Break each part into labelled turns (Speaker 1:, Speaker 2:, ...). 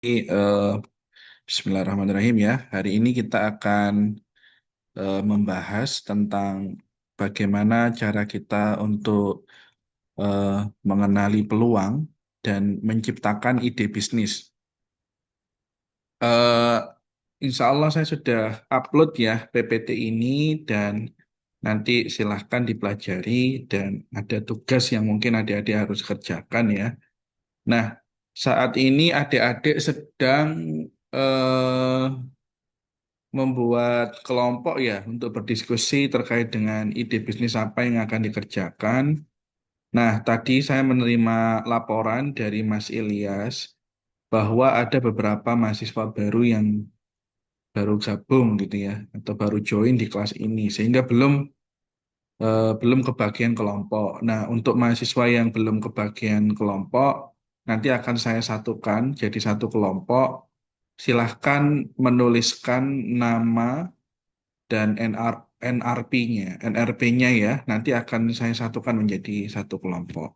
Speaker 1: eh, Bismillahirrahmanirrahim ya. Hari ini kita akan membahas tentang bagaimana cara kita untuk eh, mengenali peluang dan menciptakan ide bisnis. Eh, Insya Allah saya sudah upload ya PPT ini dan nanti silahkan dipelajari dan ada tugas yang mungkin adik-adik harus kerjakan ya. Nah, saat ini adik-adik sedang eh, membuat kelompok ya untuk berdiskusi terkait dengan ide bisnis apa yang akan dikerjakan. Nah, tadi saya menerima laporan dari Mas Ilyas bahwa ada beberapa mahasiswa baru yang baru gabung gitu ya, atau baru join di kelas ini, sehingga belum kebagian kelompok. Nah, untuk mahasiswa yang belum kebagian kelompok, nanti akan saya satukan jadi satu kelompok. Silahkan menuliskan nama dan NRP-nya. NRP-nya ya, nanti akan saya satukan menjadi satu kelompok.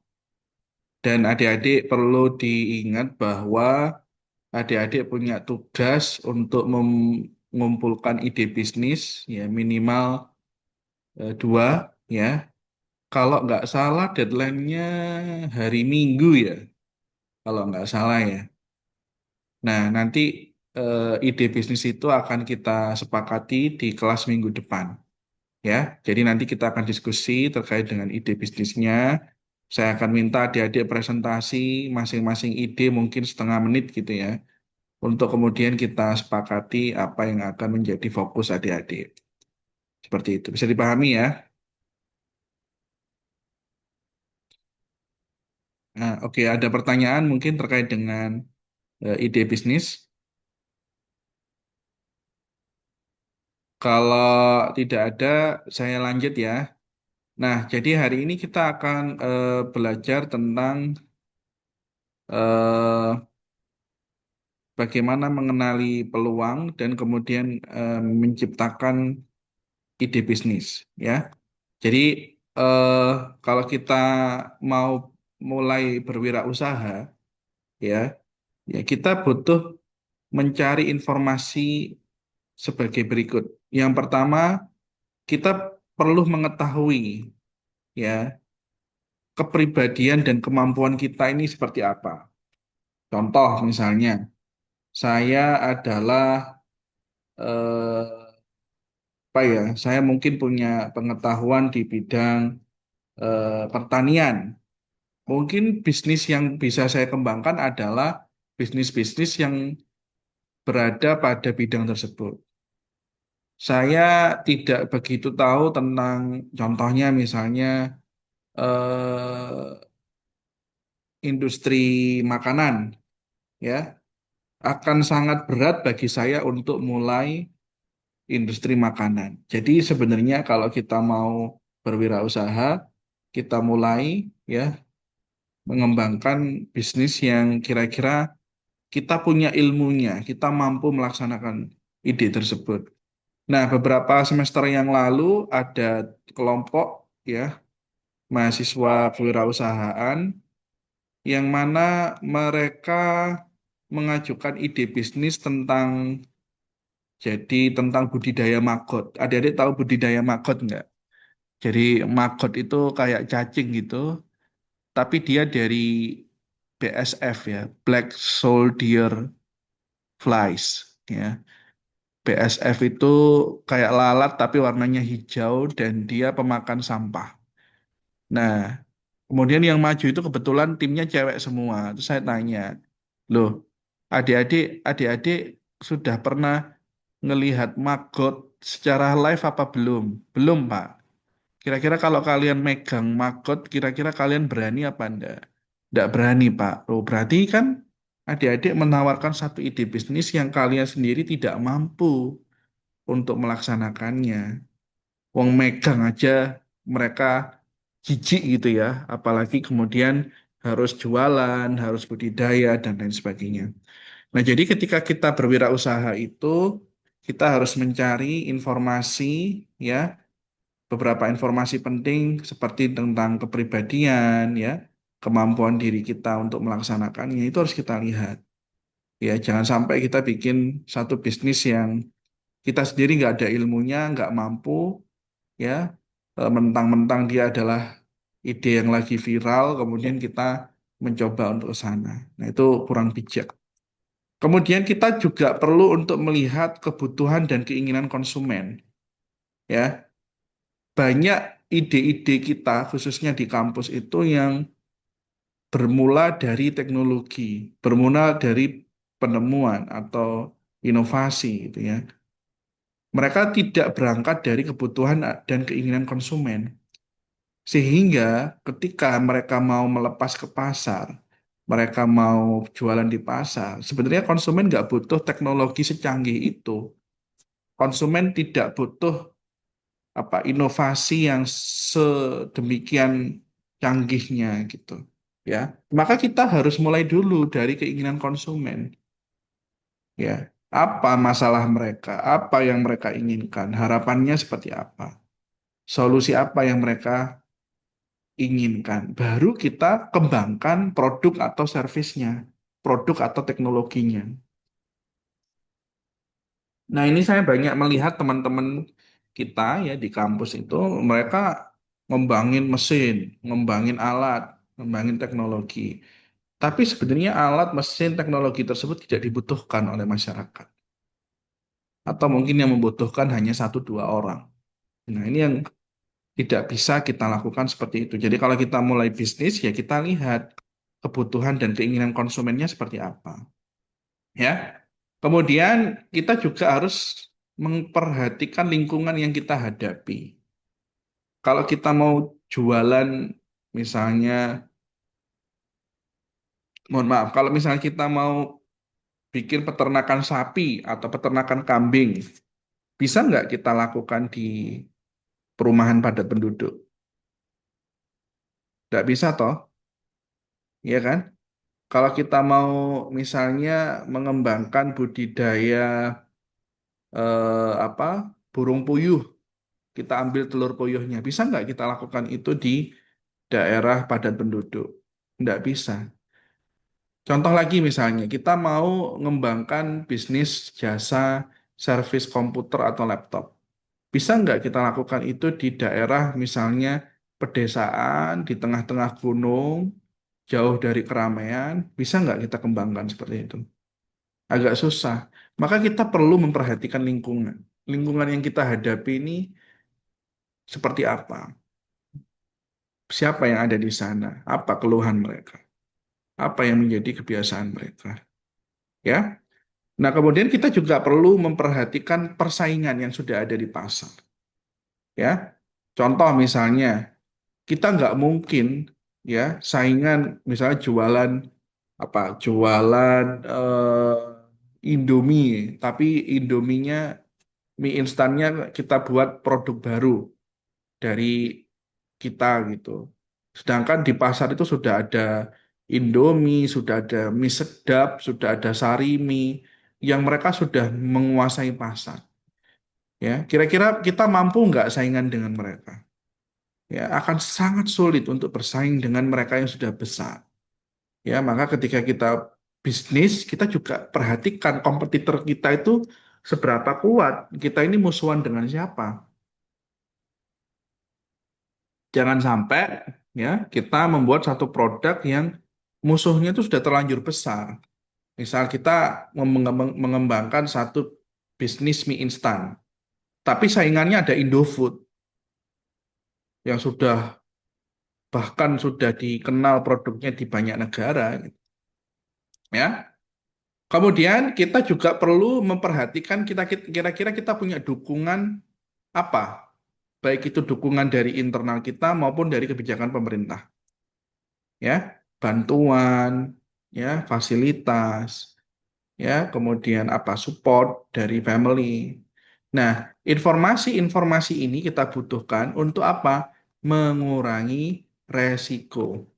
Speaker 1: Dan adik-adik perlu diingat bahwa adik-adik punya tugas untuk mengumpulkan ide bisnis, ya minimal dua, ya. Kalau nggak salah deadline-nya hari Minggu ya, kalau nggak salah ya. Nah, nanti ide bisnis itu akan kita sepakati di kelas minggu depan. Ya, jadi nanti kita akan diskusi terkait dengan ide bisnisnya. Saya akan minta adik-adik presentasi masing-masing ide mungkin setengah menit gitu ya, untuk kemudian kita sepakati apa yang akan menjadi fokus adik-adik. Seperti itu. Bisa dipahami ya? Nah, oke, ada pertanyaan mungkin terkait dengan ide bisnis. Kalau tidak ada, saya lanjut ya. Nah, jadi hari ini kita akan belajar tentang eh, bagaimana mengenali peluang dan kemudian menciptakan ide bisnis ya. Jadi eh, kalau kita mau mulai berwirausaha ya, ya kita butuh mencari informasi sebagai berikut. Yang pertama, kita perlu mengetahui ya kepribadian dan kemampuan kita ini seperti apa. Contoh misalnya, saya adalah eh, apa ya, saya mungkin punya pengetahuan di bidang pertanian. Mungkin bisnis yang bisa saya kembangkan adalah bisnis-bisnis yang berada pada bidang tersebut. Saya tidak begitu tahu tentang contohnya misalnya industri makanan, ya, akan sangat berat bagi saya untuk mulai industri makanan. Jadi sebenarnya kalau kita mau berwirausaha, kita mulai ya mengembangkan bisnis yang kira-kira kita punya ilmunya, kita mampu melaksanakan ide tersebut. Nah, beberapa semester yang lalu ada kelompok ya mahasiswa kewirausahaan yang mana mereka mengajukan ide bisnis tentang budidaya maggot. Adik-adik tahu budidaya maggot nggak? Jadi maggot itu kayak cacing gitu, tapi dia dari BSF ya, Black Soldier Flies ya. BSF itu kayak lalat tapi warnanya hijau dan dia pemakan sampah. Nah, kemudian yang maju itu kebetulan timnya cewek semua. Terus saya tanya, loh, adik-adik sudah pernah ngelihat maggot secara live apa belum? Belum, Pak. Kira-kira kalau kalian megang maggot, kira-kira kalian berani apa enggak? Enggak berani, Pak. Oh, berarti kan adik-adik menawarkan satu ide bisnis yang kalian sendiri tidak mampu untuk melaksanakannya. Wong megang aja mereka jijik gitu ya, apalagi kemudian harus jualan, harus budidaya dan lain sebagainya. Nah, jadi ketika kita berwirausaha itu kita harus mencari informasi ya, beberapa informasi penting seperti tentang kepribadian ya, kemampuan diri kita untuk melaksanakannya itu harus kita lihat. Ya, jangan sampai kita bikin satu bisnis yang kita sendiri nggak ada ilmunya, nggak mampu, ya, mentang-mentang dia adalah ide yang lagi viral, kemudian kita mencoba untuk ke sana. Nah, itu kurang bijak. Kemudian kita juga perlu untuk melihat kebutuhan dan keinginan konsumen. Ya, banyak ide-ide kita, khususnya di kampus itu yang bermula dari teknologi, bermula dari penemuan atau inovasi, gitu ya. Mereka tidak berangkat dari kebutuhan dan keinginan konsumen. Sehingga ketika mereka mau melepas ke pasar, mereka mau jualan di pasar, sebenarnya konsumen nggak butuh teknologi secanggih itu. Konsumen tidak butuh inovasi yang sedemikian canggihnya gitu. Ya, maka kita harus mulai dulu dari keinginan konsumen. Ya, apa masalah mereka, apa yang mereka inginkan, harapannya seperti apa, solusi apa yang mereka inginkan. Baru kita kembangkan produk atau servisnya, produk atau teknologinya. Nah, ini saya banyak melihat teman-teman kita ya di kampus itu, mereka ngembangin mesin, ngembangin alat, ngembangin teknologi. Tapi sebenarnya alat, mesin, teknologi tersebut tidak dibutuhkan oleh masyarakat. Atau mungkin yang membutuhkan hanya satu dua orang. Nah, ini yang tidak bisa kita lakukan seperti itu. Jadi kalau kita mulai bisnis, ya kita lihat kebutuhan dan keinginan konsumennya seperti apa. Ya. Kemudian kita juga harus memperhatikan lingkungan yang kita hadapi. Kalau kita mau jualan, misalnya, mohon maaf, kalau misalnya kita mau bikin peternakan sapi atau peternakan kambing, bisa nggak kita lakukan di perumahan padat penduduk? Nggak bisa toh, ya kan? Kalau kita mau misalnya mengembangkan budidaya apa burung puyuh, kita ambil telur puyuhnya, bisa nggak kita lakukan itu di daerah padat penduduk? Nggak bisa. Contoh lagi misalnya, kita mau mengembangkan bisnis jasa servis komputer atau laptop. Bisa nggak kita lakukan itu di daerah misalnya pedesaan, di tengah-tengah gunung, jauh dari keramaian? Bisa nggak kita kembangkan seperti itu? Agak susah. Maka kita perlu memperhatikan lingkungan. Lingkungan yang kita hadapi ini seperti apa? Siapa yang ada di sana? Apa keluhan mereka? Apa yang menjadi kebiasaan mereka? Ya. Nah, kemudian kita juga perlu memperhatikan persaingan yang sudah ada di pasar. Ya. Contoh misalnya, kita nggak mungkin ya saingan misalnya jualan jualan Indomie, tapi Indominya mie instannya kita buat produk baru dari kita gitu. Sedangkan di pasar itu sudah ada Indomie, sudah ada mie sedap, sudah ada Sarimi yang mereka sudah menguasai pasar. Ya, kira-kira kita mampu nggak saingan dengan mereka? Ya, akan sangat sulit untuk bersaing dengan mereka yang sudah besar. Ya, maka ketika kita bisnis, kita juga perhatikan kompetitor kita itu seberapa kuat. Kita ini musuhan dengan siapa? Jangan sampai ya kita membuat satu produk yang musuhnya itu sudah terlanjur besar. Misal kita mengembangkan satu bisnis mie instan, tapi saingannya ada Indofood yang sudah bahkan sudah dikenal produknya di banyak negara, gitu. Ya. Kemudian kita juga perlu memperhatikan kita kira-kira kita punya dukungan apa, baik itu dukungan dari internal kita maupun dari kebijakan pemerintah. Ya, bantuan, ya, fasilitas, ya, kemudian support dari family. Nah, informasi-informasi ini kita butuhkan untuk apa? Mengurangi resiko.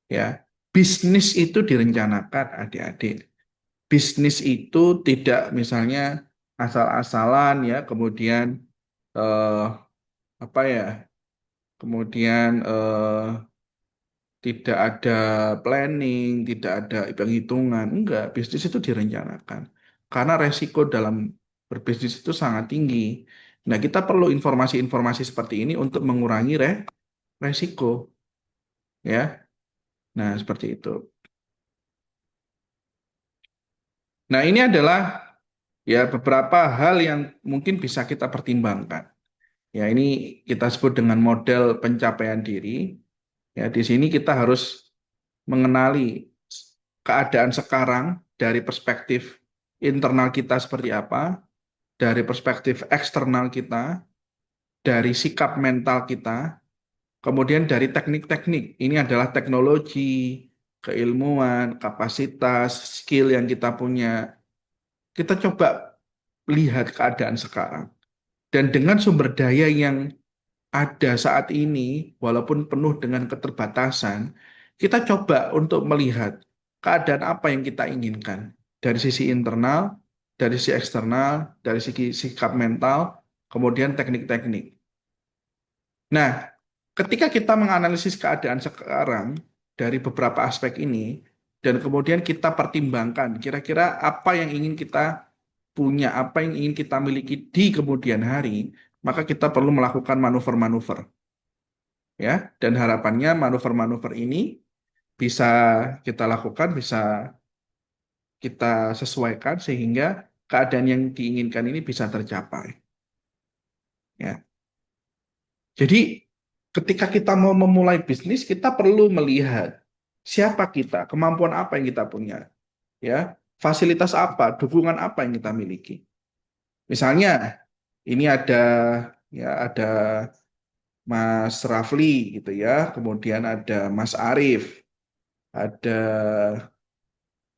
Speaker 1: Ya, bisnis itu direncanakan, adik-adik. Bisnis itu tidak misalnya asal-asalan ya, kemudian eh, apa ya, kemudian tidak ada planning, tidak ada hitung-hitungan. Enggak, bisnis itu direncanakan. Karena resiko dalam berbisnis itu sangat tinggi. Nah, kita perlu informasi-informasi seperti ini untuk mengurangi resiko, ya. Nah, seperti itu. Nah, ini adalah ya beberapa hal yang mungkin bisa kita pertimbangkan. Ya, ini kita sebut dengan model pencapaian diri. Ya, di sini kita harus mengenali keadaan sekarang dari perspektif internal kita seperti apa, dari perspektif eksternal kita, dari sikap mental kita, kemudian dari teknik-teknik. Ini adalah teknologi, keilmuan, kapasitas, skill yang kita punya. Kita coba lihat keadaan sekarang. Dan dengan sumber daya yang ada saat ini, walaupun penuh dengan keterbatasan, kita coba untuk melihat keadaan apa yang kita inginkan dari sisi internal, dari sisi eksternal, dari sisi sikap mental, kemudian teknik-teknik. Nah, ketika kita menganalisis keadaan sekarang dari beberapa aspek ini, dan kemudian kita pertimbangkan kira-kira apa yang ingin kita punya, apa yang ingin kita miliki di kemudian hari, maka kita perlu melakukan manuver-manuver, ya. Dan harapannya manuver-manuver ini bisa kita lakukan, bisa kita sesuaikan sehingga keadaan yang diinginkan ini bisa tercapai, ya. Jadi ketika kita mau memulai bisnis, kita perlu melihat siapa kita, kemampuan apa yang kita punya, ya, fasilitas apa, dukungan apa yang kita miliki. Misalnya ini ada Mas Rafli gitu ya, kemudian ada Mas Arif, ada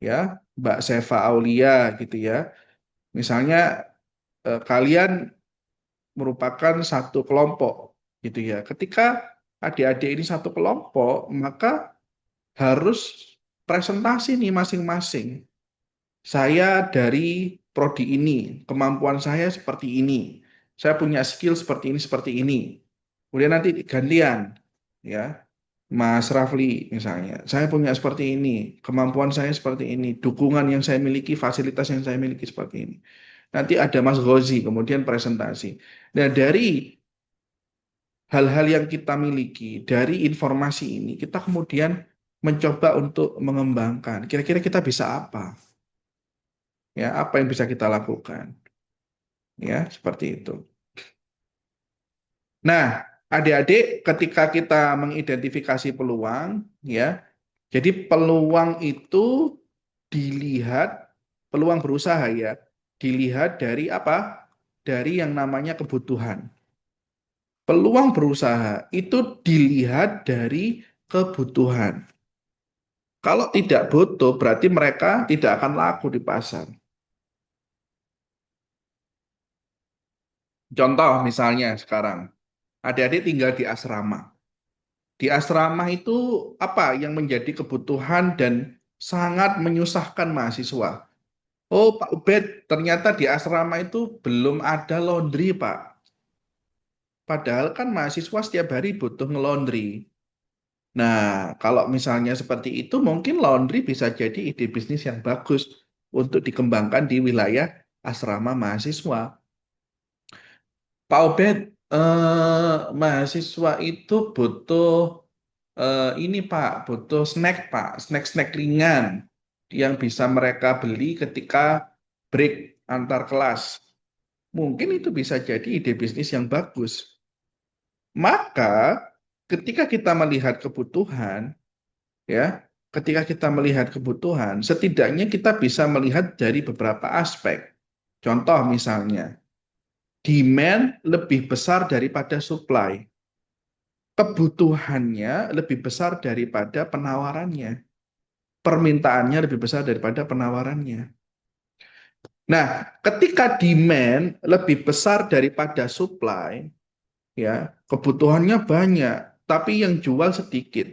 Speaker 1: ya Mbak Seva Aulia gitu ya. Misalnya kalian merupakan satu kelompok gitu ya. Ketika adik-adik ini satu kelompok, maka harus presentasi nih masing-masing. Saya dari prodi ini, kemampuan saya seperti ini. Saya punya skill seperti ini. Kemudian nanti gantian, ya. Mas Rafli misalnya, saya punya seperti ini, kemampuan saya seperti ini, dukungan yang saya miliki, fasilitas yang saya miliki seperti ini. Nanti ada Mas Gozi, kemudian presentasi. Nah, dari hal-hal yang kita miliki, dari informasi ini, kita kemudian mencoba untuk mengembangkan. Kira-kira kita bisa apa? Ya, apa yang bisa kita lakukan? Ya, seperti itu. Nah, adik-adik, ketika kita mengidentifikasi peluang, ya, jadi peluang itu dilihat, peluang berusaha ya, dilihat dari apa? Dari yang namanya kebutuhan. Peluang berusaha itu dilihat dari kebutuhan. Kalau tidak butuh, berarti mereka tidak akan laku di pasar. Contoh misalnya sekarang, adik-adik tinggal di asrama. Di asrama itu apa yang menjadi kebutuhan dan sangat menyusahkan mahasiswa? Oh, Pak Ubed, ternyata di asrama itu belum ada laundry, Pak. Padahal kan mahasiswa setiap hari butuh ngelondri. Nah, kalau misalnya seperti itu, mungkin laundry bisa jadi ide bisnis yang bagus untuk dikembangkan di wilayah asrama mahasiswa. Pak Ubed, mahasiswa itu butuh ini Pak, butuh snack Pak, snack-snack ringan yang bisa mereka beli ketika break antar kelas. Mungkin itu bisa jadi ide bisnis yang bagus. Maka ketika kita melihat kebutuhan, ya, ketika kita melihat kebutuhan, setidaknya kita bisa melihat dari beberapa aspek. Contoh misalnya, demand lebih besar daripada supply. Kebutuhannya lebih besar daripada penawarannya. Permintaannya lebih besar daripada penawarannya. Nah, ketika demand lebih besar daripada supply, ya, kebutuhannya banyak, tapi yang jual sedikit.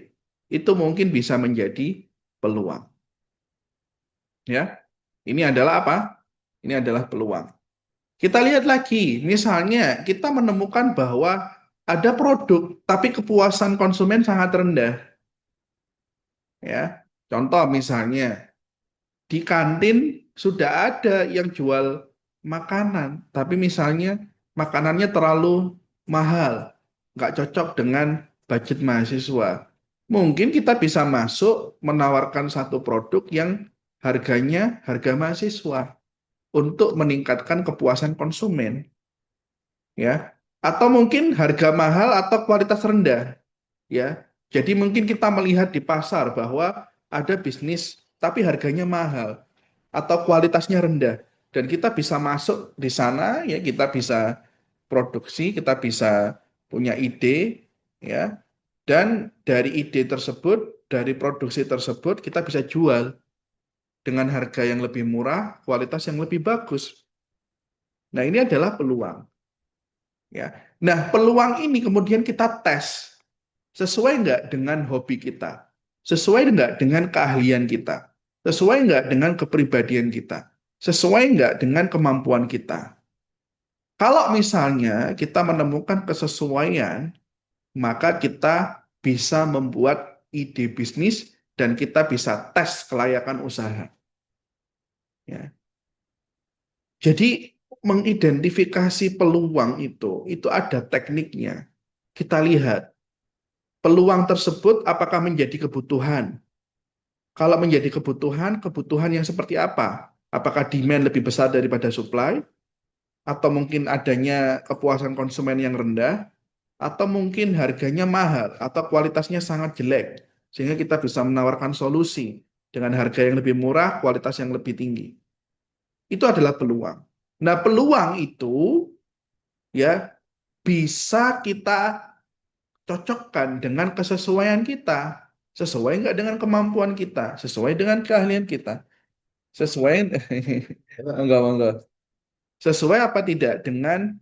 Speaker 1: Itu mungkin bisa menjadi peluang, ya. Ini adalah apa? Ini adalah peluang. Kita lihat lagi, misalnya kita menemukan bahwa ada produk, tapi kepuasan konsumen sangat rendah. Ya, contoh misalnya di kantin sudah ada yang jual makanan, tapi misalnya makanannya terlalu mahal, nggak cocok dengan budget mahasiswa. Mungkin kita bisa masuk menawarkan satu produk yang harganya harga mahasiswa untuk meningkatkan kepuasan konsumen, ya. Atau mungkin harga mahal atau kualitas rendah, ya. Jadi mungkin kita melihat di pasar bahwa ada bisnis tapi harganya mahal atau kualitasnya rendah dan kita bisa masuk di sana, ya, kita bisa produksi, kita bisa punya ide, ya, dan dari ide tersebut, dari produksi tersebut kita bisa jual dengan harga yang lebih murah, kualitas yang lebih bagus. Nah, ini adalah peluang, ya. Nah, peluang ini kemudian kita tes sesuai nggak dengan hobi kita, sesuai nggak dengan keahlian kita, sesuai nggak dengan kepribadian kita, sesuai nggak dengan kemampuan kita. Kalau misalnya kita menemukan kesesuaian, maka kita bisa membuat ide bisnis dan kita bisa tes kelayakan usaha. Ya. Jadi mengidentifikasi peluang itu ada tekniknya. Kita lihat peluang tersebut apakah menjadi kebutuhan. Kalau menjadi kebutuhan, kebutuhan yang seperti apa? Apakah demand lebih besar daripada supply? Atau mungkin adanya kepuasan konsumen yang rendah? Atau mungkin harganya mahal atau kualitasnya sangat jelek? Sehingga kita bisa menawarkan solusi dengan harga yang lebih murah, kualitas yang lebih tinggi. Itu adalah peluang. Nah, peluang itu, ya, bisa kita cocokkan dengan kesesuaian kita. Sesuai nggak dengan kemampuan kita? Sesuai dengan keahlian kita? Sesuai enggak sesuai apa tidak dengan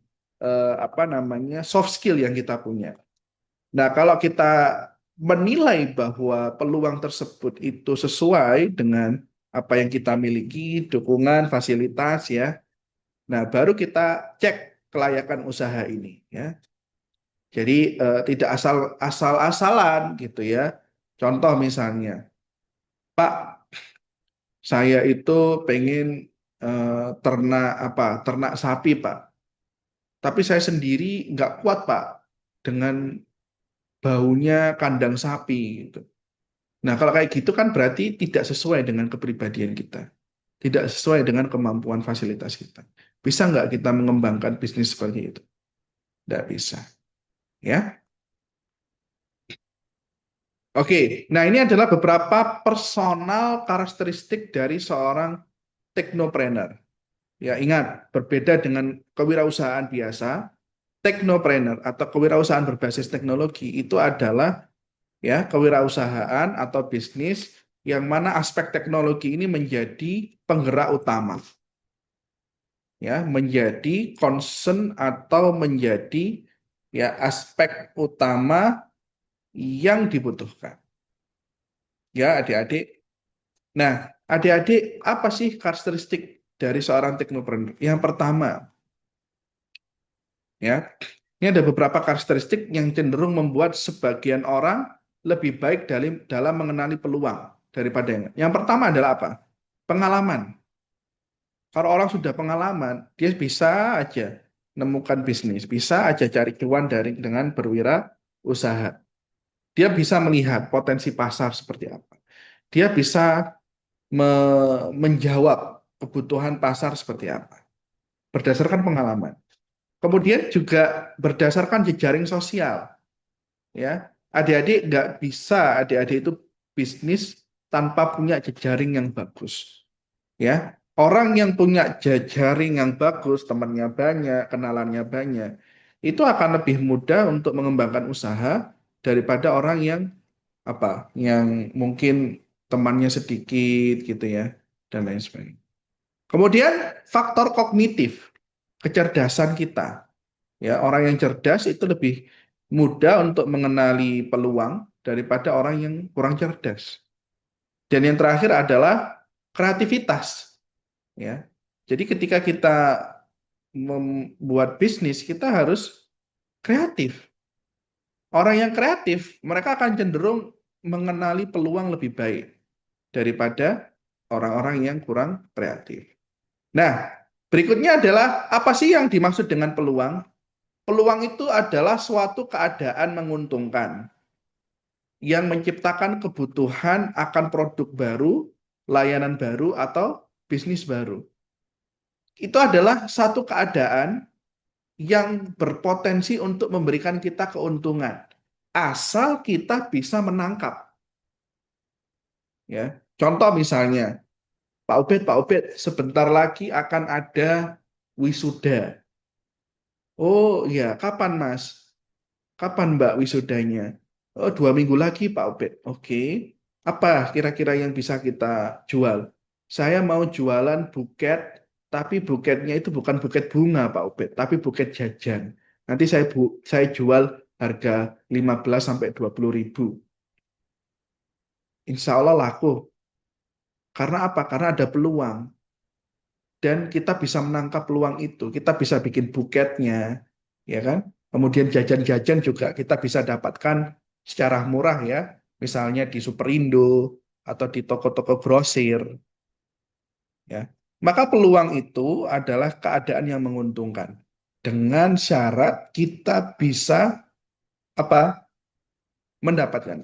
Speaker 1: apa namanya soft skill yang kita punya. Nah, kalau kita menilai bahwa peluang tersebut itu sesuai dengan apa yang kita miliki, dukungan, fasilitas, ya. Nah, baru kita cek kelayakan usaha ini, ya. Jadi tidak asal-asalan gitu, ya. Contoh misalnya, Pak, saya itu pengen ternak apa? Ternak sapi, Pak. Tapi saya sendiri nggak kuat, Pak, dengan baunya kandang sapi gitu. Nah, kalau kayak gitu kan berarti tidak sesuai dengan kepribadian kita, tidak sesuai dengan kemampuan fasilitas kita. Bisa nggak kita mengembangkan bisnis seperti itu? Nggak bisa, ya. Oke, nah ini adalah beberapa personal karakteristik dari seorang teknopreneur. Ya, ingat, berbeda dengan kewirausahaan biasa, teknopreneur atau kewirausahaan berbasis teknologi itu adalah, ya, kewirausahaan atau bisnis yang mana aspek teknologi ini menjadi penggerak utama, ya, menjadi concern atau menjadi, ya, aspek utama yang dibutuhkan, ya, adik-adik. Nah, adik-adik, apa sih karakteristik dari seorang teknopreneur? Yang pertama, ya, ini ada beberapa karakteristik yang cenderung membuat sebagian orang lebih baik dalam mengenali peluang daripada yang pertama adalah apa? Pengalaman. Kalau orang sudah pengalaman, dia bisa aja menemukan bisnis, bisa aja cari cuan dengan berwirausaha. Dia bisa melihat potensi pasar seperti apa. Dia bisa menjawab kebutuhan pasar seperti apa berdasarkan pengalaman. Kemudian juga berdasarkan jejaring sosial, ya. Adik-adik nggak bisa adik-adik itu bisnis tanpa punya jejaring yang bagus, ya. Orang yang punya jejaring yang bagus, temannya banyak, kenalannya banyak, itu akan lebih mudah untuk mengembangkan usaha daripada orang yang apa, yang mungkin temannya sedikit gitu, ya, dan lain sebagainya. Kemudian faktor kognitif, kecerdasan kita. Ya, orang yang cerdas itu lebih mudah untuk mengenali peluang daripada orang yang kurang cerdas. Dan yang terakhir adalah kreativitas, ya. Jadi ketika kita membuat bisnis, kita harus kreatif. Orang yang kreatif, mereka akan cenderung mengenali peluang lebih baik daripada orang-orang yang kurang kreatif. Nah, berikutnya adalah apa sih yang dimaksud dengan peluang? Peluang itu adalah suatu keadaan menguntungkan yang menciptakan kebutuhan akan produk baru, layanan baru, atau bisnis baru. Itu adalah satu keadaan yang berpotensi untuk memberikan kita keuntungan, asal kita bisa menangkap. Ya, contoh misalnya, Pak Ubed, sebentar lagi akan ada wisuda. Oh ya, kapan Mas? Kapan Mbak wisudanya? Oh, 2 minggu lagi Pak Ubed. Oke. Apa kira-kira yang bisa kita jual? Saya mau jualan buket, tapi buketnya itu bukan buket bunga Pak Ubed, tapi buket jajan. Nanti saya jual harga 15 sampai 20 ribu. Insya Allah laku. Karena apa? Karena ada peluang. Dan kita bisa menangkap peluang itu. Kita bisa bikin buketnya, ya kan? Kemudian jajan-jajan juga kita bisa dapatkan secara murah ya, misalnya di Superindo atau di toko-toko grosir, ya. Maka peluang itu adalah keadaan yang menguntungkan dengan syarat kita bisa apa? Mendapatkan.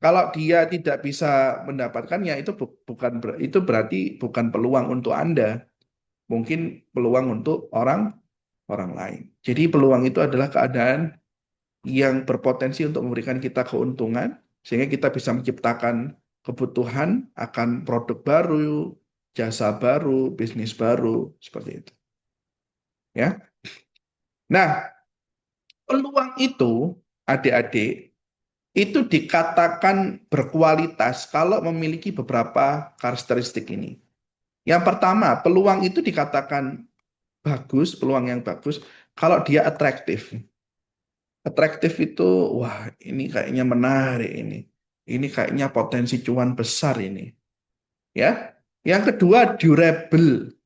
Speaker 1: Kalau dia tidak bisa mendapatkannya itu bukan itu berarti bukan peluang untuk Anda, mungkin peluang untuk orang orang lain. Jadi peluang itu adalah keadaan yang berpotensi untuk memberikan kita keuntungan sehingga kita bisa menciptakan kebutuhan akan produk baru, jasa baru, bisnis baru, seperti itu. Ya. Nah, peluang itu adik-adik itu dikatakan berkualitas kalau memiliki beberapa karakteristik ini. Yang pertama, peluang itu dikatakan bagus, peluang yang bagus kalau dia atraktif. Atraktif itu, wah ini kayaknya menarik ini. Ini kayaknya potensi cuan besar ini. Ya. Yang kedua, durable.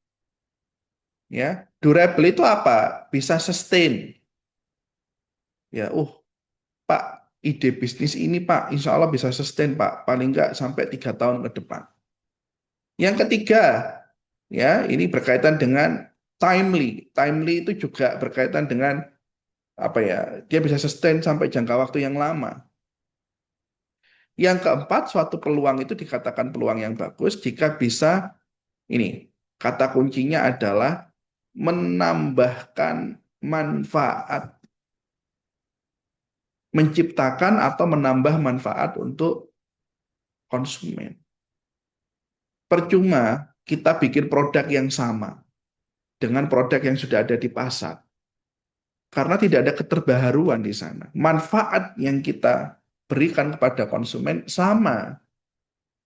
Speaker 1: Ya, durable itu apa? Bisa sustain. Ya, Pak, ide bisnis ini Pak, insya Allah bisa sustain Pak. Paling nggak sampai 3 tahun ke depan. Yang ketiga, ya ini berkaitan dengan timely. Timely itu juga berkaitan dengan apa ya? Dia bisa sustain sampai jangka waktu yang lama. Yang keempat, suatu peluang itu dikatakan peluang yang bagus jika bisa ini. Kata kuncinya adalah menambahkan manfaat, menciptakan atau menambah manfaat untuk konsumen. Percuma kita bikin produk yang sama dengan produk yang sudah ada di pasar. Karena tidak ada keterbaharuan di sana. Manfaat yang kita berikan kepada konsumen sama.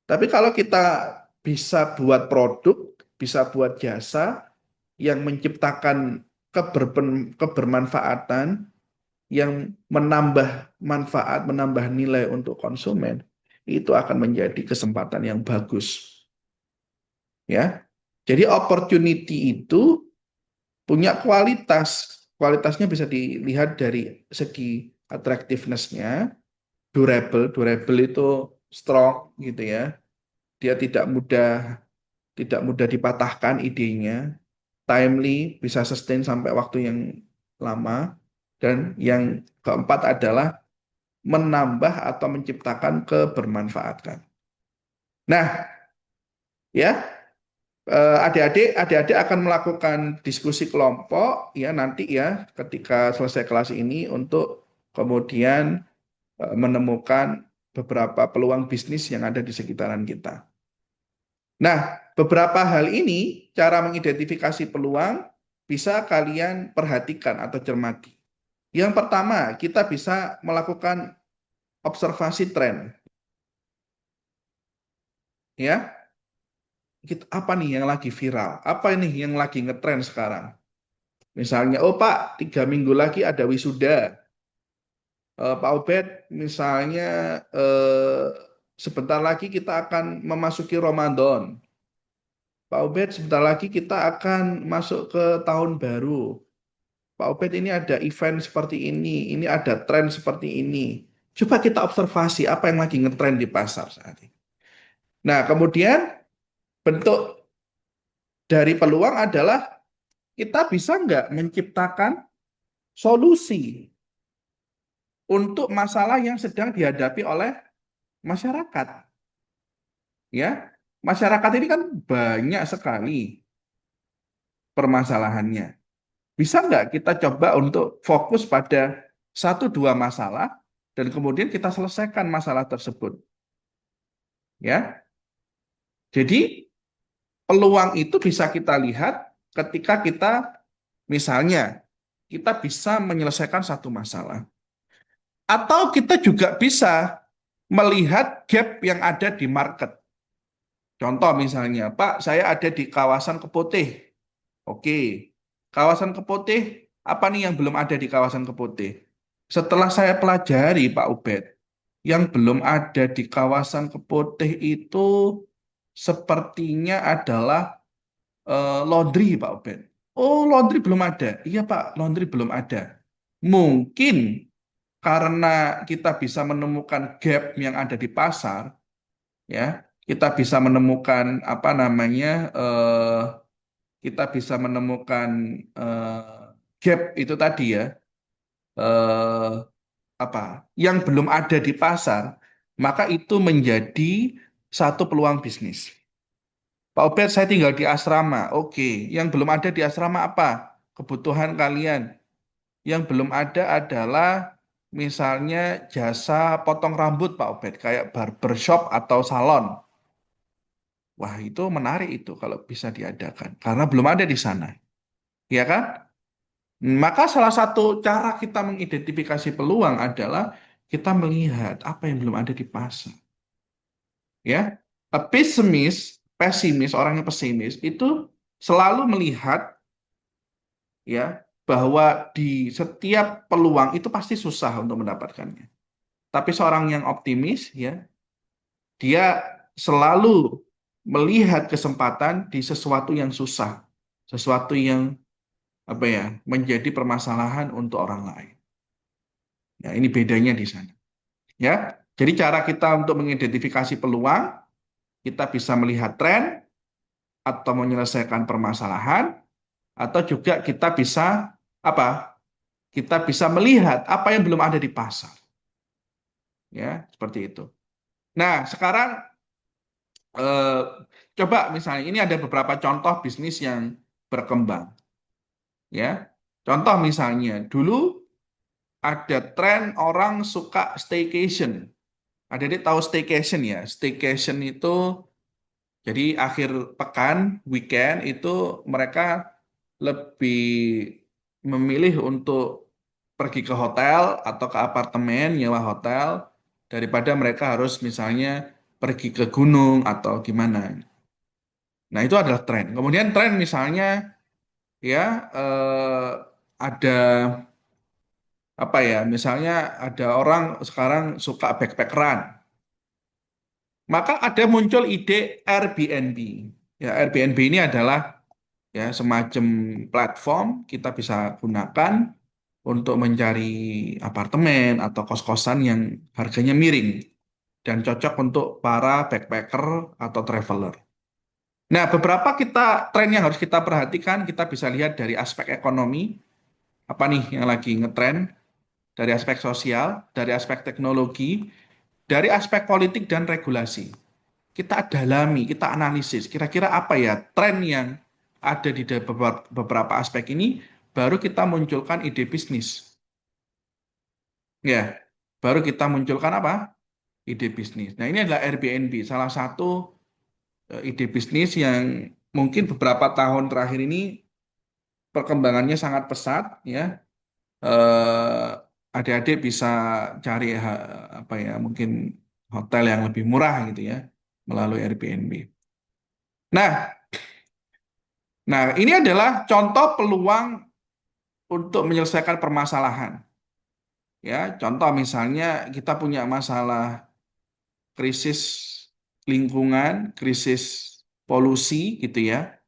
Speaker 1: Tapi kalau kita bisa buat produk, bisa buat jasa yang menciptakan kebermanfaatan, yang menambah manfaat, menambah nilai untuk konsumen, itu akan menjadi kesempatan yang bagus. Ya, jadi opportunity itu punya kualitas. Kualitasnya bisa dilihat dari segi attractiveness-nya, durable itu strong gitu ya. Dia tidak mudah dipatahkan idenya, timely, bisa sustain sampai waktu yang lama, dan yang keempat adalah menambah atau menciptakan kebermanfaatan. Nah, ya, adik-adik akan melakukan diskusi kelompok ya nanti ya ketika selesai kelas ini untuk kemudian menemukan beberapa peluang bisnis yang ada di sekitaran kita. Nah, beberapa hal ini, cara mengidentifikasi peluang, bisa kalian perhatikan atau cermati. Yang pertama, kita bisa melakukan observasi tren. Ya, apa nih yang lagi viral? Apa ini yang lagi ngetren sekarang? Misalnya, oh Pak, 3 minggu lagi ada wisuda. Pak Ubed, misalnya sebentar lagi kita akan memasuki Ramadan. Pak Ubed, sebentar lagi kita akan masuk ke tahun baru. Pak Ubed, ini ada event seperti ini ada tren seperti ini. Coba kita observasi apa yang lagi ngetren di pasar saat ini. Nah, kemudian bentuk dari peluang adalah kita bisa nggak menciptakan solusi untuk masalah yang sedang dihadapi oleh masyarakat. Ya, masyarakat ini kan banyak sekali permasalahannya. Bisa nggak kita coba untuk fokus pada satu dua masalah dan kemudian kita selesaikan masalah tersebut. Ya, jadi peluang itu bisa kita lihat ketika kita misalnya kita bisa menyelesaikan satu masalah. Atau kita juga bisa melihat gap yang ada di market. Contoh misalnya, Pak, saya ada di kawasan Keputih. Oke, kawasan Keputih, apa nih yang belum ada di kawasan Keputih? Setelah saya pelajari, Pak Ubed, yang belum ada di kawasan Keputih itu sepertinya adalah laundry, Pak Ubed. Oh, laundry belum ada. Iya, Pak, laundry belum ada. Mungkin karena kita bisa menemukan gap yang ada di pasar, ya, kita bisa menemukan apa namanya, kita bisa menemukan gap itu tadi ya, eh, apa yang belum ada di pasar, maka itu menjadi satu peluang bisnis. Pak Obed, saya tinggal di asrama. Oke, yang belum ada di asrama apa? Kebutuhan kalian. Yang belum ada adalah misalnya jasa potong rambut Pak Obed, kayak barbershop atau salon. Wah, itu menarik itu kalau bisa diadakan. Karena belum ada di sana. Ya kan? Maka salah satu cara kita mengidentifikasi peluang adalah kita melihat apa yang belum ada di pasar. Ya, pesimis, orang yang pesimis itu selalu melihat ya bahwa di setiap peluang itu pasti susah untuk mendapatkannya. Tapi seorang yang optimis ya, dia selalu melihat kesempatan di sesuatu yang susah, sesuatu yang apa ya, menjadi permasalahan untuk orang lain. Ya, ini bedanya di sana. Ya. Jadi cara kita untuk mengidentifikasi peluang, kita bisa melihat tren atau menyelesaikan permasalahan atau juga kita bisa apa? Kita bisa melihat apa yang belum ada di pasar. Ya, seperti itu. Nah, sekarang eh, coba misalnya ini ada beberapa contoh bisnis yang berkembang, ya. Contoh misalnya dulu ada tren orang suka staycation. Adik-adik tahu staycation ya? Staycation itu jadi akhir pekan, weekend itu mereka lebih memilih untuk pergi ke hotel atau ke apartemen, nyewa hotel, daripada mereka harus misalnya pergi ke gunung atau gimana. Nah, itu adalah tren. Kemudian tren misalnya ya ada apa ya, misalnya ada orang sekarang suka backpackeran. Maka ada muncul ide Airbnb. Ya, Airbnb ini adalah ya semacam platform kita bisa gunakan untuk mencari apartemen atau kos-kosan yang harganya miring dan cocok untuk para backpacker atau traveler. Nah, beberapa tren yang harus kita perhatikan, kita bisa lihat dari aspek ekonomi, apa nih yang lagi ngetren, dari aspek sosial, dari aspek teknologi, dari aspek politik dan regulasi. Kita dalami, kita analisis, kira-kira apa ya tren yang ada di beberapa aspek ini, baru kita munculkan ide bisnis. Ya, baru kita munculkan apa? Ide bisnis. Nah, ini adalah Airbnb, salah satu ide bisnis yang mungkin beberapa tahun terakhir ini perkembangannya sangat pesat, ya. Adik-adik bisa cari apa ya, mungkin hotel yang lebih murah gitu ya, melalui Airbnb. Nah, ini adalah contoh peluang untuk menyelesaikan permasalahan. Ya, contoh misalnya kita punya masalah krisis lingkungan, krisis polusi gitu ya.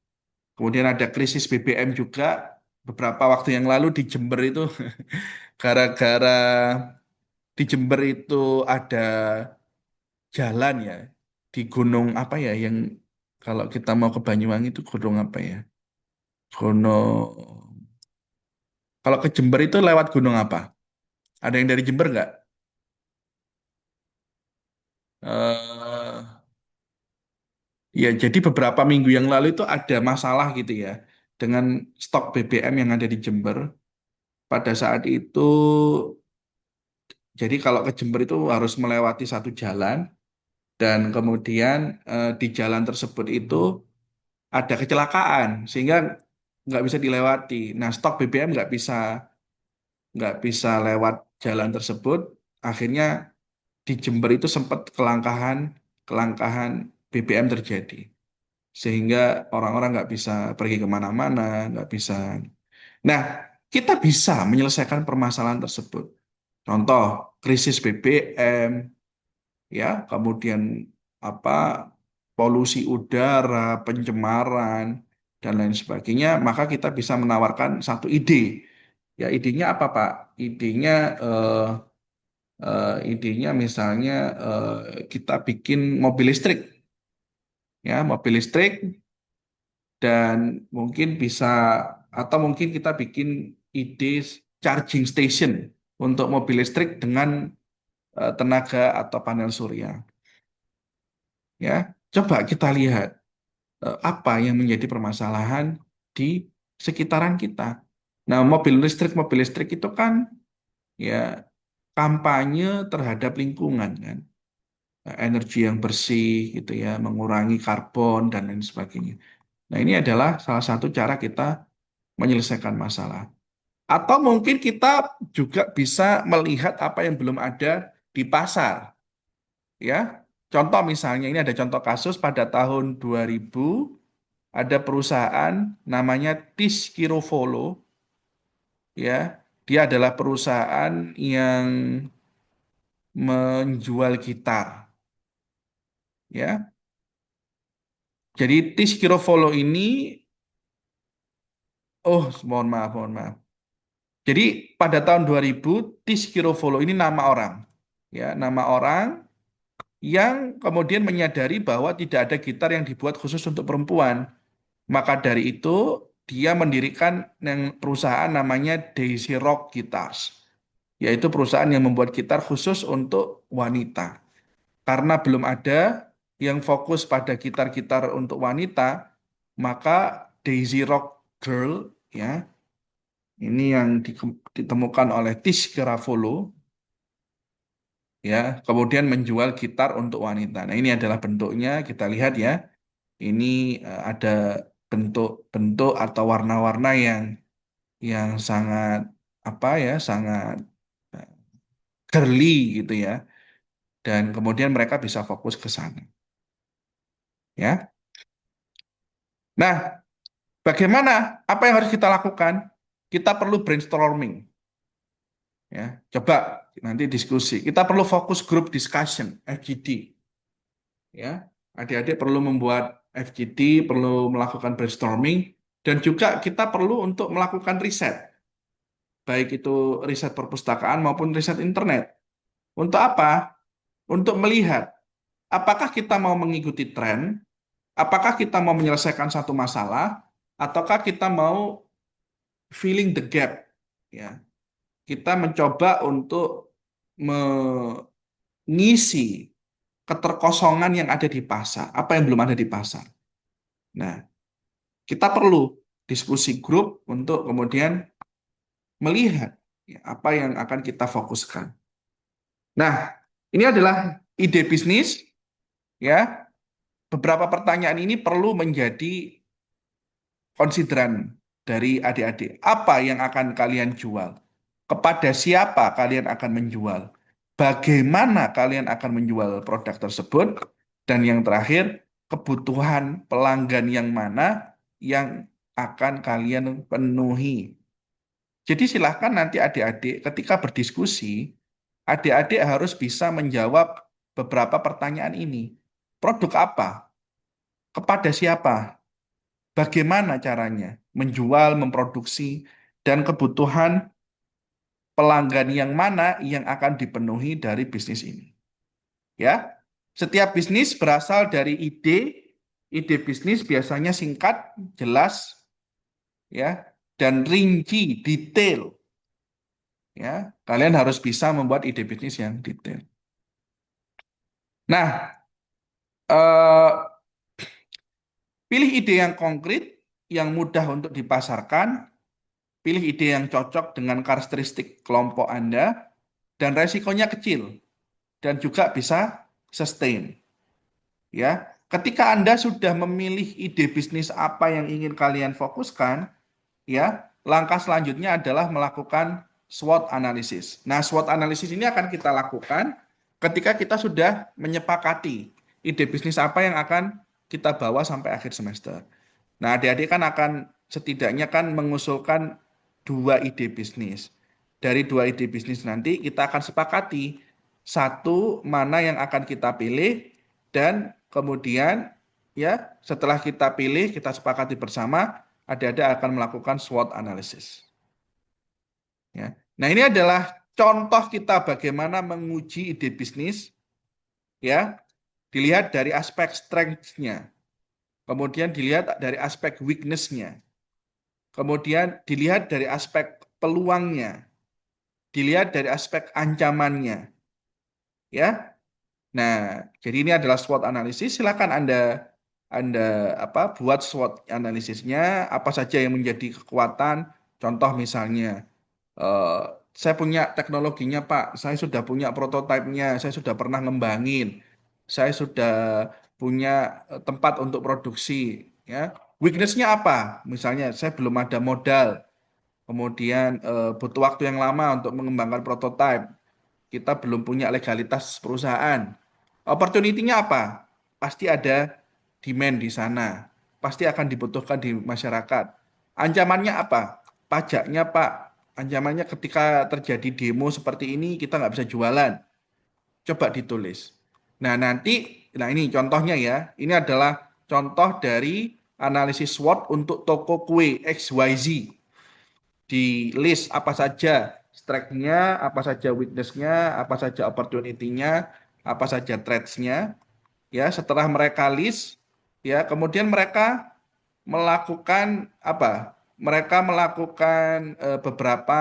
Speaker 1: Kemudian ada krisis BBM juga. Beberapa waktu yang lalu di Jember itu gara-gara di Jember itu ada jalan ya, di gunung apa ya yang kalau kita mau ke Banyuwangi itu gunung apa ya? Gunung. Kalau ke Jember itu lewat gunung apa? Ada yang dari Jember nggak? eh Ya, jadi beberapa minggu yang lalu itu ada masalah gitu ya dengan stok BBM yang ada di Jember. Pada saat itu, jadi kalau ke Jember itu harus melewati satu jalan dan kemudian di jalan tersebut itu ada kecelakaan sehingga nggak bisa dilewati. Nah, stok BBM nggak bisa lewat jalan tersebut. Akhirnya di Jember itu sempat kelangkahan BBM terjadi. Sehingga orang-orang nggak bisa pergi kemana-mana, nggak bisa. Nah, kita bisa menyelesaikan permasalahan tersebut. Contoh, krisis BBM, ya, kemudian apa polusi udara, pencemaran, dan lain sebagainya, maka kita bisa menawarkan satu ide. Ya, idenya apa, Pak? Idenya, eh, idenya misalnya kita bikin mobil listrik, ya, mobil listrik dan mungkin bisa atau mungkin kita bikin ide charging station untuk mobil listrik dengan tenaga atau panel surya. Ya, coba kita lihat apa yang menjadi permasalahan di sekitaran kita. Nah, mobil listrik itu kan ya kampanye terhadap lingkungan kan. Energi yang bersih gitu ya, mengurangi karbon dan lain sebagainya. Nah, ini adalah salah satu cara kita menyelesaikan masalah. Atau mungkin kita juga bisa melihat apa yang belum ada di pasar, ya. Contoh misalnya ini ada contoh kasus pada tahun 2000 ada perusahaan namanya Tiskirovolo, ya. Dia adalah perusahaan yang menjual gitar, ya. Jadi Tiskirovolo ini, oh mohon maaf. Jadi pada tahun 2000 Tiskirovolo ini nama orang, ya, nama orang yang kemudian menyadari bahwa tidak ada gitar yang dibuat khusus untuk perempuan. Maka dari itu, dia mendirikan yang perusahaan namanya Daisy Rock Guitars, yaitu perusahaan yang membuat gitar khusus untuk wanita. Karena belum ada yang fokus pada gitar-gitar untuk wanita, maka Daisy Rock Girl, ya, ini yang ditemukan oleh Tish Garofalo, ya, kemudian menjual gitar untuk wanita. Nah, ini adalah bentuknya, kita lihat ya. Ini ada bentuk-bentuk atau warna-warna yang sangat apa ya, sangat eh, girly gitu ya. Dan kemudian mereka bisa fokus ke sana, ya. Nah, bagaimana? Apa yang harus kita lakukan? Kita perlu brainstorming, ya. Coba nanti diskusi. Kita perlu fokus group discussion, FGD, ya. Adik-adik perlu membuat FGD, perlu melakukan brainstorming, dan juga kita perlu untuk melakukan riset, baik itu riset perpustakaan maupun riset internet. Untuk apa? Untuk melihat apakah kita mau mengikuti tren, apakah kita mau menyelesaikan satu masalah, ataukah kita mau filling the gap. Ya, kita mencoba untuk mengisi keterkosongan yang ada di pasar, apa yang belum ada di pasar. Nah, kita perlu diskusi grup untuk kemudian melihat ya, apa yang akan kita fokuskan. Nah, ini adalah ide bisnis, ya. Beberapa pertanyaan ini perlu menjadi konsideran dari adik-adik. Apa yang akan kalian jual? Kepada siapa kalian akan menjual? Bagaimana kalian akan menjual produk tersebut? Dan yang terakhir, kebutuhan pelanggan yang mana yang akan kalian penuhi. Jadi silahkan nanti adik-adik ketika berdiskusi, adik-adik harus bisa menjawab beberapa pertanyaan ini. Produk apa? Kepada siapa? Bagaimana caranya? Menjual, memproduksi, dan kebutuhan pelanggan yang mana yang akan dipenuhi dari bisnis ini. Ya, setiap bisnis berasal dari ide. Ide bisnis biasanya singkat, jelas, ya, dan rinci, detail. Ya, kalian harus bisa membuat ide bisnis yang detail. Nah, eh, pilih ide yang konkret, yang mudah untuk dipasarkan, pilih ide yang cocok dengan karakteristik kelompok Anda, dan resikonya kecil, dan juga bisa sustain. Ya, ketika Anda sudah memilih ide bisnis apa yang ingin kalian fokuskan, ya, langkah selanjutnya adalah melakukan SWOT analysis. Nah, SWOT analysis ini akan kita lakukan ketika kita sudah menyepakati ide bisnis apa yang akan kita bawa sampai akhir semester. Nah, adik-adik kan akan setidaknya kan mengusulkan dua ide bisnis. Dari dua ide bisnis nanti kita akan sepakati satu mana yang akan kita pilih dan kemudian ya setelah kita pilih kita sepakati bersama adik-adik akan melakukan SWOT analysis. Ya. Nah, ini adalah contoh kita bagaimana menguji ide bisnis ya. Dilihat dari aspek strength-nya, kemudian dilihat dari aspek weakness-nya. Kemudian dilihat dari aspek peluangnya, dilihat dari aspek ancamannya, ya. Nah, jadi ini adalah SWOT analisis. Silakan Anda buat SWOT analisisnya, apa saja yang menjadi kekuatan. Contoh misalnya, eh, saya punya teknologinya, Pak. Saya sudah punya prototipenya. Saya sudah pernah ngembangin. Saya sudah punya tempat untuk produksi. Ya, weakness-nya apa? Misalnya, saya belum ada modal. Kemudian butuh waktu yang lama untuk mengembangkan prototipe. Kita belum punya legalitas perusahaan. Opportunity-nya apa? Pasti ada demand di sana. Pasti akan dibutuhkan di masyarakat. Ancamannya apa? Pajaknya, Pak. Ancamannya ketika terjadi demo seperti ini, kita nggak bisa jualan. Coba ditulis. Nah, nanti, nah ini contohnya ya. Ini adalah contoh dari analisis SWOT untuk toko kue XYZ. Di list apa saja strength-nya, apa saja weakness-nya, apa saja opportunity-nya, apa saja threats-nya. Ya, setelah mereka list, ya, kemudian mereka melakukan apa? Mereka melakukan beberapa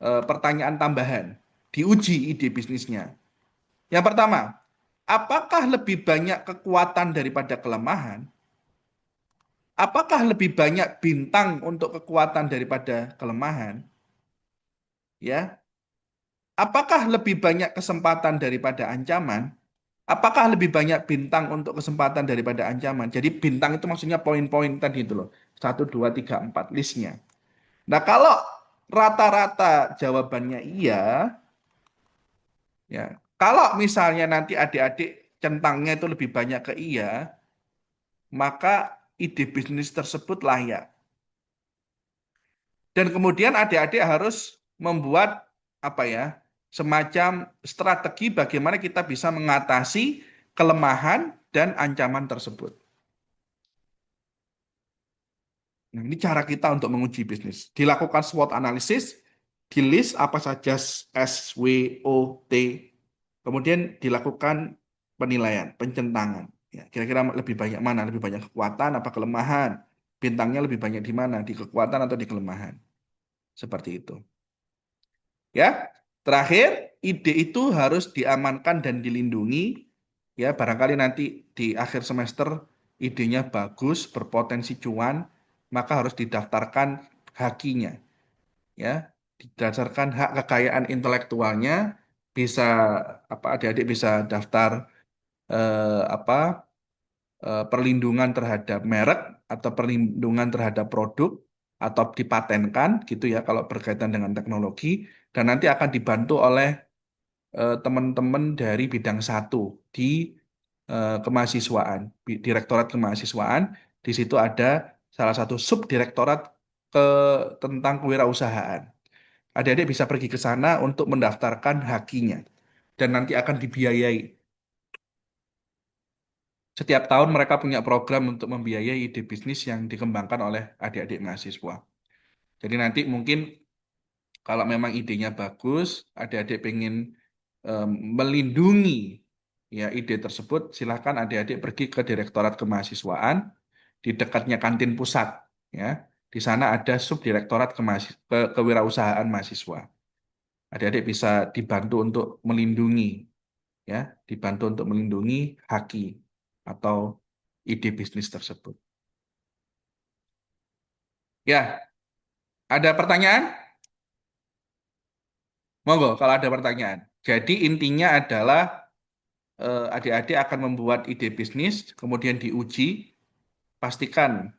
Speaker 1: pertanyaan tambahan, diuji ide bisnisnya. Yang pertama, apakah lebih banyak kekuatan daripada kelemahan? Apakah lebih banyak bintang untuk kekuatan daripada kelemahan? Ya, apakah lebih banyak kesempatan daripada ancaman? Apakah lebih banyak bintang untuk kesempatan daripada ancaman? Jadi bintang itu maksudnya poin-poin tadi itu loh. Satu, dua, tiga, empat listnya. Nah, kalau rata-rata jawabannya iya, ya. Kalau misalnya nanti adik-adik centangnya itu lebih banyak ke iya, maka ide bisnis tersebut layak. Dan kemudian adik-adik harus membuat apa ya, semacam strategi bagaimana kita bisa mengatasi kelemahan dan ancaman tersebut. Nah, ini cara kita untuk menguji bisnis. Dilakukan SWOT analysis, di list apa saja SWOT, kemudian dilakukan penilaian, pencentangan. Ya, kira-kira lebih banyak mana? Lebih banyak kekuatan apa kelemahan? Bintangnya lebih banyak di mana? Di kekuatan atau di kelemahan? Seperti itu. Ya, terakhir ide itu harus diamankan dan dilindungi. Ya, barangkali nanti di akhir semester idenya bagus, berpotensi cuan, maka harus didaftarkan hakinya. Ya, didasarkan hak kekayaan intelektualnya bisa adik-adik bisa daftar perlindungan terhadap merek atau perlindungan terhadap produk atau dipatenkan gitu ya kalau berkaitan dengan teknologi dan nanti akan dibantu oleh teman-teman dari bidang satu di kemahasiswaan, Direktorat Kemahasiswaan. Di situ ada salah satu subdirektorat ke tentang kewirausahaan. Adik-adik bisa pergi ke sana untuk mendaftarkan hakinya dan nanti akan dibiayai. Setiap tahun mereka punya program untuk membiayai ide bisnis yang dikembangkan oleh adik-adik mahasiswa. Jadi nanti mungkin Kalau memang idenya bagus, adik-adik pengen melindungi ya ide tersebut, silakan adik-adik pergi ke Direktorat Kemahasiswaan di dekatnya kantin pusat ya. Di sana ada subdirektorat kewirausahaan mahasiswa. Adik-adik bisa dibantu untuk melindungi ya, dibantu untuk melindungi haki atau ide bisnis tersebut. Ya, ada pertanyaan? Monggo kalau ada pertanyaan. Jadi intinya adalah adik-adik akan membuat ide bisnis, kemudian diuji, pastikan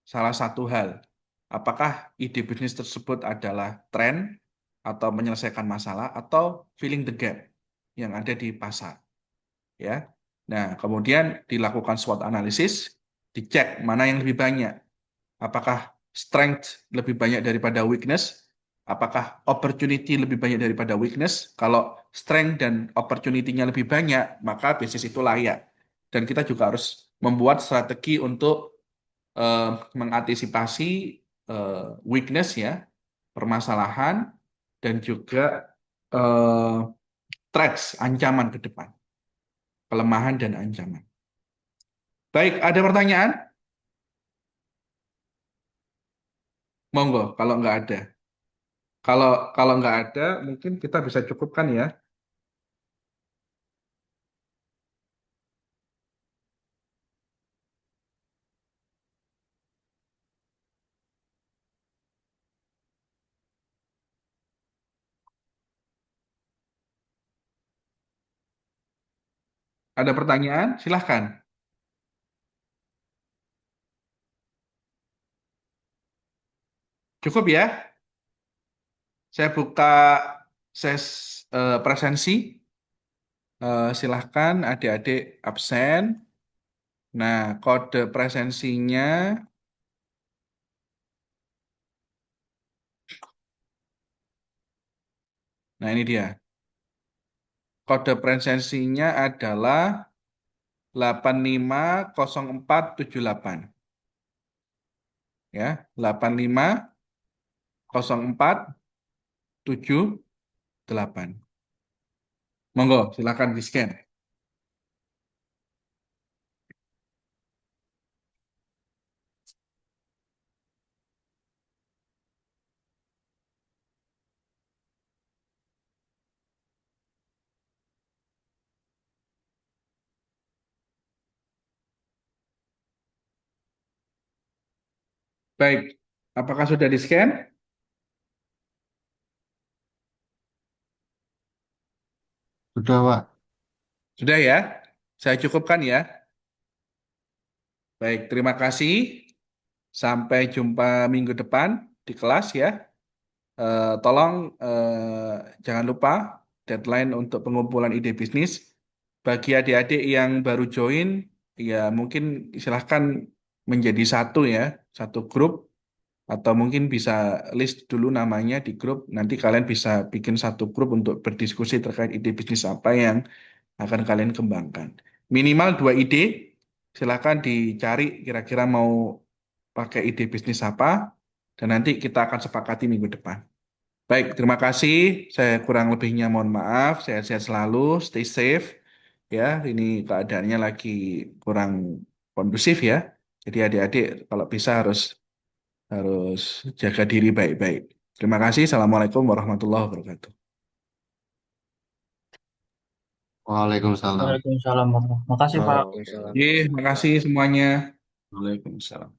Speaker 1: salah satu hal, apakah ide bisnis tersebut adalah tren atau menyelesaikan masalah atau filling the gap yang ada di pasar, ya. Nah, kemudian dilakukan SWOT analysis, dicek mana yang lebih banyak. Apakah strength lebih banyak daripada weakness? Apakah opportunity lebih banyak daripada weakness? Kalau strength dan opportunity-nya lebih banyak, maka bisnis itu layak. Dan kita juga harus membuat strategi untuk mengantisipasi weakness ya, permasalahan, dan juga eh, threats, ancaman ke depan, kelemahan dan ancaman. Baik, ada pertanyaan? Monggo, kalau nggak ada. Kalau kalau nggak ada, mungkin kita bisa cukupkan ya. Ada pertanyaan? Silahkan. Cukup ya. Saya buka presensi. Silahkan adik-adik absen. Nah, kode presensinya, nah ini dia. Kode presensinya adalah 850478. Ya, 850478. Monggo, silakan di-scan. Baik, apakah sudah di-scan?
Speaker 2: Sudah, Pak.
Speaker 1: Sudah ya? Saya cukupkan ya. Baik, terima kasih. Sampai jumpa minggu depan di kelas ya. Tolong jangan lupa deadline untuk pengumpulan ide bisnis. Bagi adik-adik yang baru join, ya mungkin silahkan menjadi satu ya, satu grup. Atau mungkin bisa list dulu namanya di grup. Nanti kalian bisa bikin satu grup untuk berdiskusi terkait ide bisnis apa yang akan kalian kembangkan. Minimal 2 ide, silahkan dicari kira-kira mau pakai ide bisnis apa, dan nanti kita akan sepakati minggu depan. Baik, terima kasih. Saya kurang lebihnya mohon maaf. Sehat-sehat selalu, stay safe. Ya, ini keadaannya lagi kurang kondusif ya. Jadi adik-adik kalau bisa harus harus jaga diri baik-baik. Terima kasih. Assalamualaikum warahmatullahi wabarakatuh.
Speaker 2: Waalaikumsalam.
Speaker 3: Waalaikumsalam warahmatullahi wabarakatuh. Makasih Pak.
Speaker 2: Waalaikumsalam.
Speaker 1: Oke, makasih semuanya.
Speaker 2: Waalaikumsalam.